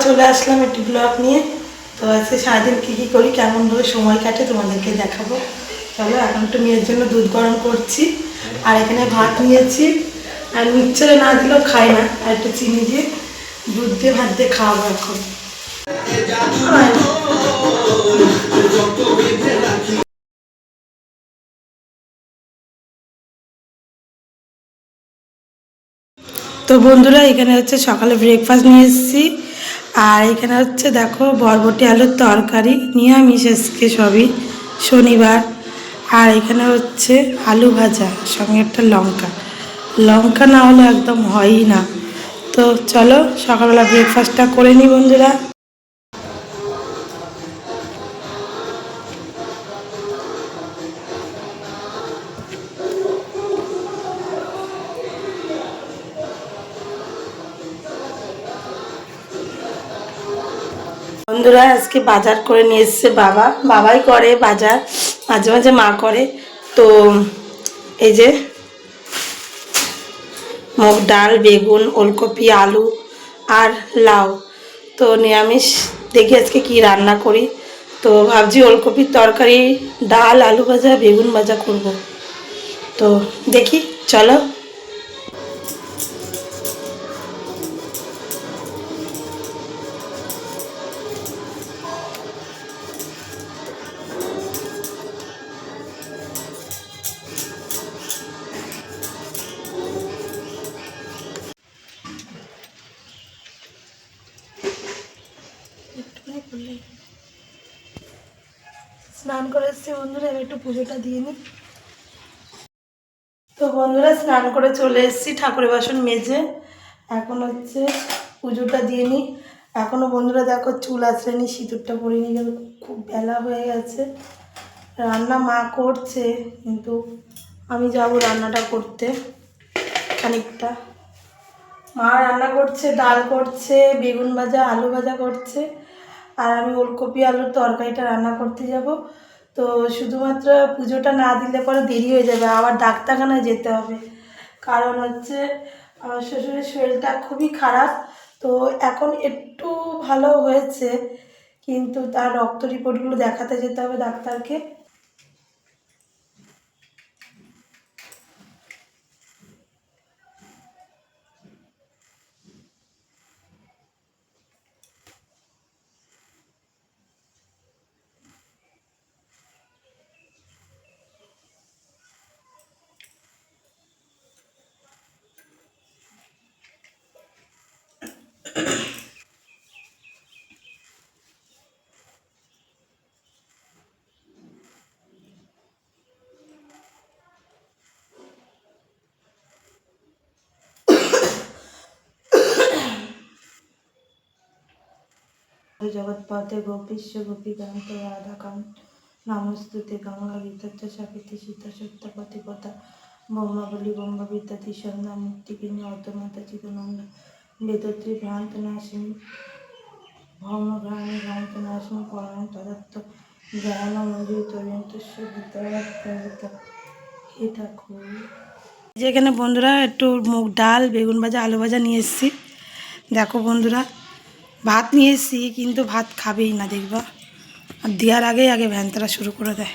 চলে আসলাম একটি ব্লগ নিয়ে। তো আজকে সারাদিন কী কী করি, কেমনভাবে সময় কাটে তোমাদেরকে দেখাবো। চলো, এখন একটু মেয়ের জন্য দুধ গরম করছি। আর এখানে ভাত নিয়েছি, আর মিক্সচারে না দিলেও খাই না, আর একটু চিনি দিয়ে দুধ দিয়ে ভাত দিয়ে খাওয়াবো এখন। তো বন্ধুরা, এখানে হচ্ছে সকালে ব্রেকফাস্ট নিয়ে এসেছি। আর এখানে হচ্ছে দেখো বরবটি আলুর তরকারি, নিরামিষ আজকে, সবই শনিবার। আর এখানে হচ্ছে আলু ভাজা, সঙ্গে একটা লঙ্কা। লঙ্কা না হলে একদম হয়ই না। তো চলো সকালবেলা ব্রেকফাস্টটা করে নিই বন্ধুরা। বন্ধুরা, আজকে বাজার করে নিয়ে এসছে বাবাই করে বাজার, মাঝে মাঝে মা করে। তো এই যে মুগ ডাল, বেগুন, ওলকপি, আলু আর লাউ। তো নিরামিষ দেখি আজকে কি রান্না করি। তো ভাবছি ওলকপির তরকারি, ডাল, আলু ভাজা, বেগুন ভাজা করব। তো দেখি, চলো। স্নান করে এসছি বন্ধুরা, এবার একটু পুজোটা দিয়ে নিই। তো বন্ধুরা, স্নান করে চলে এসেছি, ঠাকুরের বাসন মেজে এখন হচ্ছে পুজোটা দিয়ে নিই। এখনও বন্ধুরা দেখো চুল আঁচড়েনি, সিঁদুরটা পরিনি, গেল খুব বেলা হয়ে গেছে। রান্না মা করছে, কিন্তু আমি যাব রান্নাটা করতে খানিকটা। মা রান্না করছে, ডাল করছে, বেগুন ভাজা, আলু ভাজা করছে, আর আমি ওলকপি আলুর তরকারিটা রান্না করতে যাব। তো শুধুমাত্র পুজোটা না দিলে পরে দেরি হয়ে যাবে, আবার ডাক্তারখানায় যেতে হবে। কারণ হচ্ছে আমার শ্বশুরের শরীরটা খুবই খারাপ। তো এখন একটু ভালো হয়েছে, কিন্তু তার রক্ত রিপোর্টগুলো দেখাতে যেতে হবে ডাক্তারকে। জগৎপথে গোপীশ্ব গোপীকান্ত রাধাকান্ত নমস্তুতে গঙ্গা বিতত্য সাকিতি সীতা সত্যপতিপতা ব্রহ্মাবলী ব্রহ্মবিদ্যা তিসন্ধ্যা মুক্তিকিনী অর্ধমাতা চিদনন্দ বেদত্রী ভ্রান্ত নাশিনী ভৌমঘ্রাণী ভ্রান্ত নাশিনী পরম তদত্ত জ্ঞান মঞ্জুর তরিয়ন্তস্য গীতা। হে ঠাকুর, যেখানে বন্ধুরা একটু মুগ ডাল, বেগুন ভাজা, আলু ভাজা নিয়ে এসেছি। দেখো বন্ধুরা, ভাত নিয়ে এসেছি, কিন্তু ভাত খাবেই না দেখবা, আর দেওয়ার আগে ভ্যানতারা শুরু করে দেয়,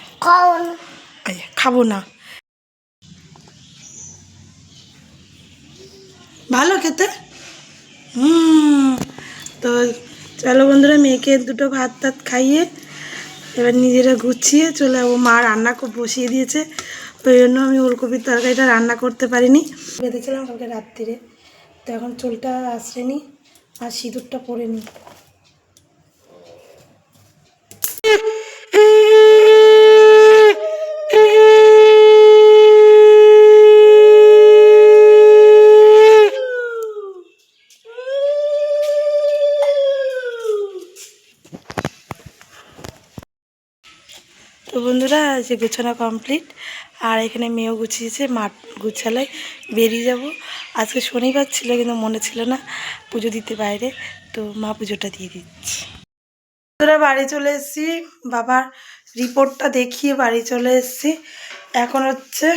খাবো না। ভালো খেতে। তো চলো বন্ধুরা, মেয়েকে দুটো ভাত টাত খাইয়ে এবার নিজেরা গুছিয়ে চলে যাবো। মা রান্না বসিয়ে দিয়েছে, ওই জন্য আমি ওলকপির তরকারিটা রান্না করতে পারিনি। বেঁধেছিলাম কালকে রাত্রিরে, তো এখন চুলটা আঁচড়ে নিই আর সিঁদুরটা পরে নিই। তো বন্ধুরা, যে গুছানো কমপ্লিট, আর এখানে মেয়েও গুছিয়েছে, মাঠ গুছালে বেরিয়ে যাব। আজকে শনিবার ছিল, কিন্তু মনে ছিল না পুজো দিতে বাইরে, তো মা পুজোটা দিয়ে দিচ্ছে। বন্ধুরা, বাড়ি চলে এসেছি, বাবার রিপোর্টটা দেখিয়ে বাড়ি চলে এসেছি। এখন হচ্ছে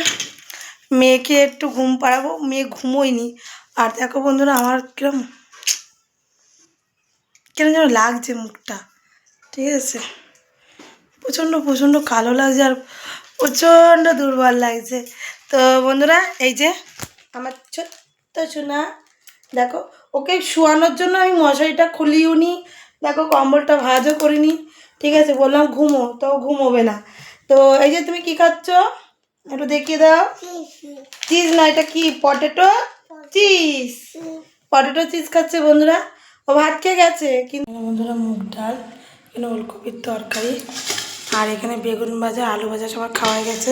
মেয়েকে একটু ঘুম পাড়াবো, মেয়ে ঘুমোয়নি। আর দেখো বন্ধুরা, আমার কিরম কেন যেন লাগছে মুখটা, ঠিক আছে? প্রচণ্ড প্রচণ্ড কালো লাগছে আর প্রচণ্ড দুর্বল লাগছে। তো বন্ধুরা এই যে আমার ছোট্ট সোনা, দেখো ওকে শোয়ানোর জন্য আমি মশারিটা খুলিও নি, দেখো কম্বলটা ভাঁজও করিনি, ঠিক আছে? বললাম ঘুমো, তো ঘুমোবে না। তো এই যে তুমি কি খাচ্ছ একটু দেখিয়ে দাও। চিজ না, এটা কি? Potato cheese. পটেটো চিজ খাচ্ছে বন্ধুরা। ও ভাত খেয়ে গেছে কিন্তু বন্ধুরা মুগ ডাল, এখানে ওলকপির তরকারি, আর এখানে বেগুন ভাজা, আলু ভাজা সবার খাওয়া গেছে।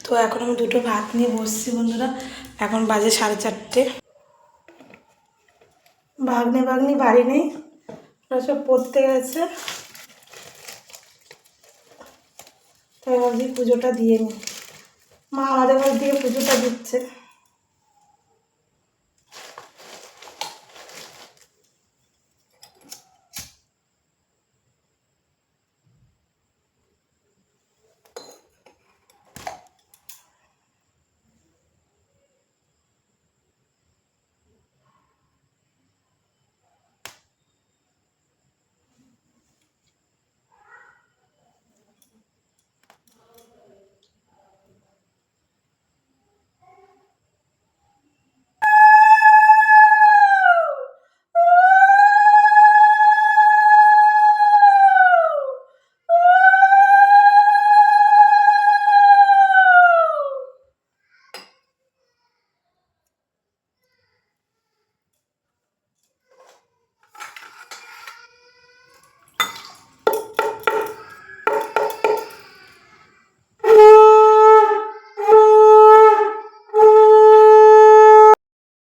তো এখন আমি দুটো ভাত নিয়ে বসছি বন্ধুরা। এখন বাজে 4:30। ভাগ্নি বাড়ি নেই, ওরা সব পড়তে গেছে, তাই ভাবছি পুজোটা দিয়ে নিই। মা আমাদের ঘর দিয়ে পুজোটা দিচ্ছে।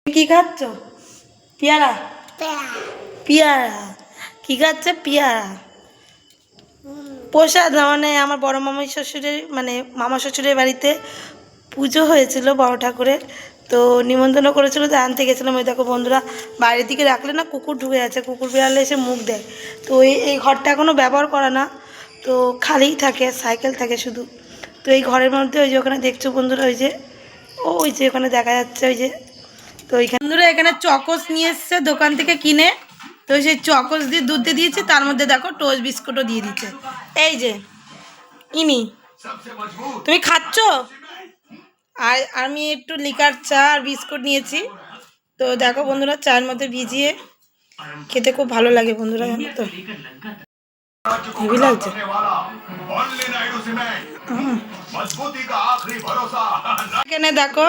কি খাচ্ছ? পেয়ারা? পেয়ারা কি খাচ্ছে? পেয়ারা প্রসাদ। মানে আমার বড় মামাই শ্বশুরের, মানে মামা শ্বশুরের বাড়িতে পুজো হয়েছিল বড় ঠাকুরের, তো নিমন্ত্রণ করেছিল, তো আনতে গেছিলাম। ওই দেখো বন্ধুরা, বাইরের দিকে রাখলে না কুকুর ঢুকে আছে, কুকুর বিড়ালে এসে মুখ দেয়। তো এই ঘরটা এখনও ব্যবহার করা না, তো খালিই থাকে, সাইকেল থাকে শুধু। তো এই ঘরের মধ্যে ওই যে ওখানে দেখছো বন্ধুরা, ওই যে ওখানে দেখা যাচ্ছে ওই যে, তো ওইখানে বন্ধুরা এখানে চকোস নিয়ে এসছে দোকান থেকে কিনে। তো সেই চকোস দিয়ে দুধ দিয়ে দিয়েছে, তার মধ্যে দেখো টোস্ট বিস্কুটও দিয়ে দিচ্ছে। এই যে ইনি, তুমি খাচ্ছ? আর আমি একটু লিকার চা আর বিস্কুট নিয়েছি। তো দেখো বন্ধুরা, চায়ের মধ্যে ভিজিয়ে খেতে খুব ভালো লাগে বন্ধুরা, জানো তো? হেভি লাগছে। এখানে দেখো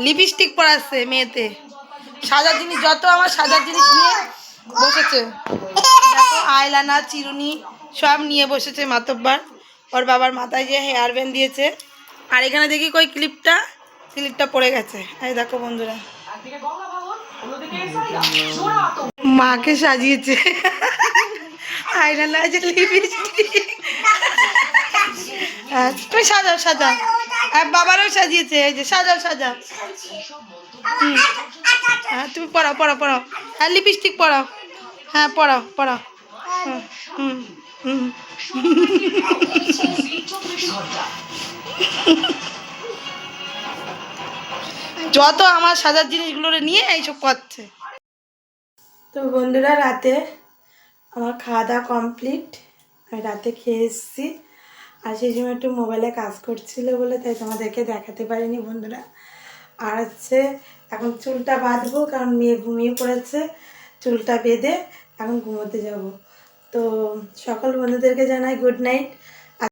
লিপস্টিক পরাচ্ছে মেয়েতে, সাজার জিনিস, যত আমার সাজার জিনিস নিয়ে বসেছে। দেখো আইলাইনার, চিরুনি সব নিয়ে বসেছে মাতব্বার। ওর বাবার মাথায় যে হেয়ার ব্যান্ড দিয়েছে। আর এখানে দেখি কই ক্লিপটা পড়ে গেছে। এই দেখো বন্ধুরা, মাকে সাজিয়েছে আইলাইনার, যে লিপস্টিক। তুই সাজা। আর বাবারও সাজিয়েছে, এই যে সাজা। হ্যাঁ তুমি পড়াও। হ্যাঁ লিপস্টিক পড়াও, হ্যাঁ পড়াও। হুম হুম যত আমার সাজার জিনিসগুলো নিয়ে এইসব করছে। তো বন্ধুরা রাতে আমার খাওয়া দাওয়া কমপ্লিট, আমি রাতে খেয়ে এসেছি। আর সেই সময় একটু মোবাইলে কাজ করছিল বলে তাই তোমাদেরকে দেখাতে পারিনি বন্ধুরা। আর হচ্ছে এখন চুলটা বাঁধবো, কারণ মেয়ে ঘুমিয়ে পড়েছে। চুলটা বেঁধে এখন ঘুমোতে যাব। তো সকল বন্ধুদেরকে জানাই গুড নাইট।